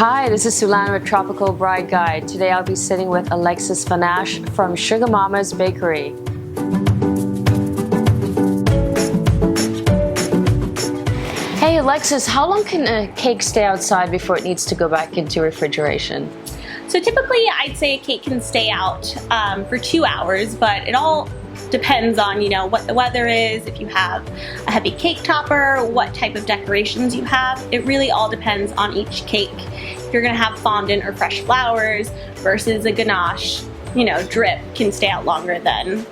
Hi, this is Soolan with Tropical Bride Guide. Today I'll be sitting with Alexis from Sugamama's Bakery. Hey Alexis, how long can a cake stay outside before it needs to go back into refrigeration? So typically I'd say a cake can stay out for 2 hours, but it all depends on, what the weather is, if you have a heavy cake topper, what type of decorations you have. It really all depends on each cake. If you're gonna have fondant or fresh flowers versus a ganache, drip can stay out longer than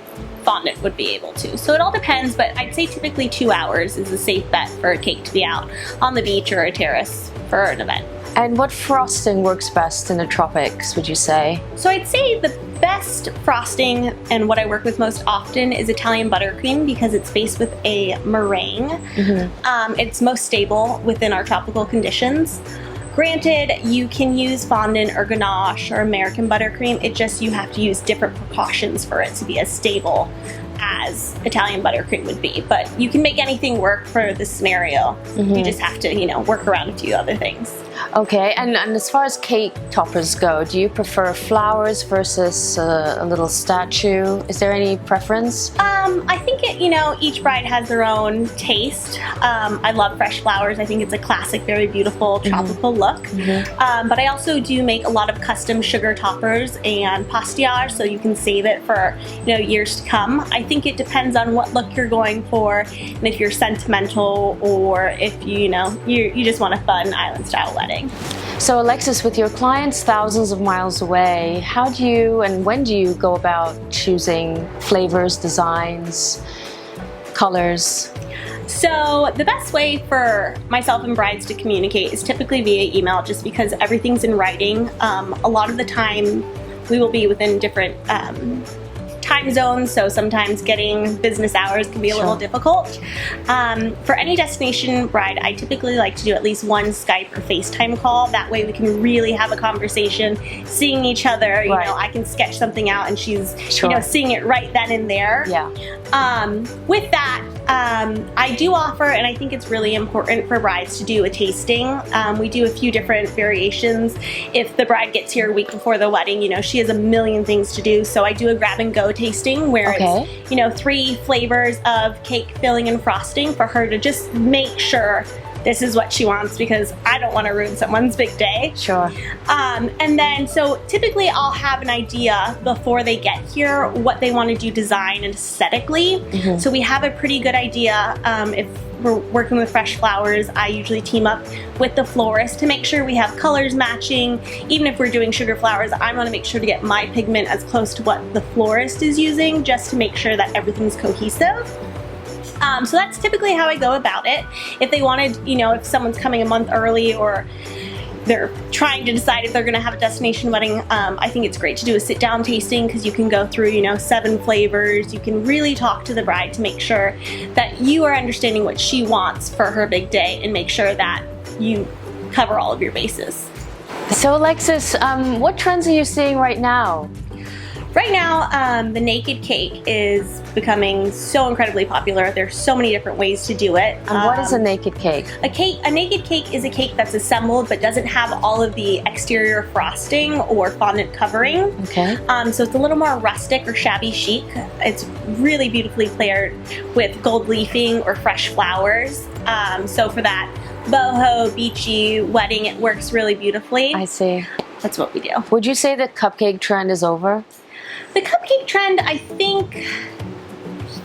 fondant would be able to. So it all depends, but I'd say typically 2 hours is a safe bet for a cake to be out on the beach or a terrace for an event. And what frosting works best in the tropics, would you say? So I'd say the best frosting and what I work with most often is Italian buttercream because it's based with a meringue. It's most stable within our tropical conditions. Granted, you can use fondant or ganache or American buttercream. You have to use different precautions for it to be as stable as Italian buttercream would be. But you can make anything work for this scenario. You just have to, work around a few other things. Okay, and as far as cake toppers go, do you prefer flowers versus a little statue? Is there any preference? I think each bride has their own taste. I love fresh flowers. I think it's a classic, very beautiful tropical look. But I also do make a lot of custom sugar toppers and pastillage, so you can save it for years to come. I think it depends on what look you're going for, and if you're sentimental or if you just want a fun island style wedding. So Alexis, with your clients thousands of miles away, how do you and when do you go about choosing flavors, designs, colors? So the best way for myself and brides to communicate is typically via email, just because everything's in writing. A lot of the time we will be within different time zones, so sometimes getting business hours can be a little difficult. For any destination bride, I typically like to do at least one Skype or FaceTime call. That way we can really have a conversation, seeing each other. I can sketch something out and she's seeing it right then and there. With that, I do offer, and I think it's really important for brides to do a tasting. We do a few different variations. If the bride gets here a week before the wedding, she has a million things to do, so I do a grab and go tasting where it's 3 flavors of cake filling and frosting for her to just make sure this is what she wants, because I don't want to ruin someone's big day. And then, so typically I'll have an idea before they get here what they want to do design and aesthetically. So we have a pretty good idea. If we're working with fresh flowers, I usually team up with the florist to make sure we have colors matching. Even if we're doing sugar flowers, I want to make sure to get my pigment as close to what the florist is using, just to make sure that everything's cohesive. So that's typically how I go about it. If they wanted, if someone's coming a month early or they're trying to decide if they're going to have a destination wedding, I think it's great to do a sit-down tasting, because you can go through, 7 flavors. You can really talk to the bride to make sure that you are understanding what she wants for her big day and make sure that you cover all of your bases. So Alexis, what trends are you seeing right now? Right now, the naked cake is becoming so incredibly popular. There's so many different ways to do it. And what is a naked cake? A naked cake is a cake that's assembled but doesn't have all of the exterior frosting or fondant covering. So it's a little more rustic or shabby chic. It's really beautifully paired with gold leafing or fresh flowers. So for that boho, beachy wedding, it works really beautifully. I see. That's what we do. Would you say the cupcake trend is over? The cupcake trend, I think,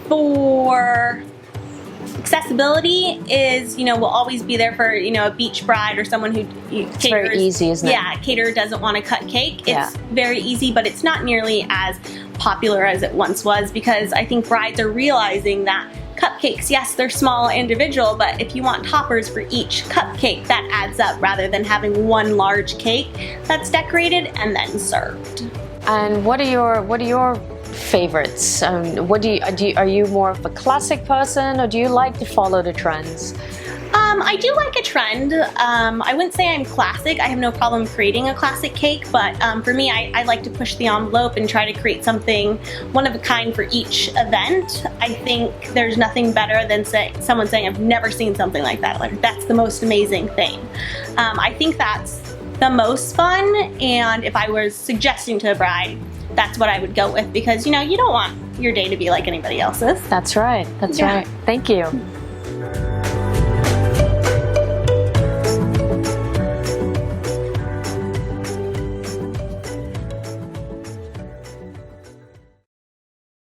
for accessibility is, will always be there for, a beach bride or someone who caters. It's very easy, isn't it? Yeah, caterer doesn't want to cut cake. It's very easy, but it's not nearly as popular as it once was, because I think brides are realizing that cupcakes, yes, they're small individual, but if you want toppers for each cupcake, that adds up rather than having one large cake that's decorated and then served. And what are your favorites? Are you more of a classic person, or do you like to follow the trends? I do like a trend. I wouldn't say I'm classic. I have no problem creating a classic cake, but for me, I like to push the envelope and try to create something one of a kind for each event. I think there's nothing better than someone saying, I've never seen something like that. Like, that's the most amazing thing. I think that's the most fun, and if I was suggesting to a bride, that's what I would go with, because you know, you don't want your day to be like anybody else's. That's right. That's Yeah. right. Thank you.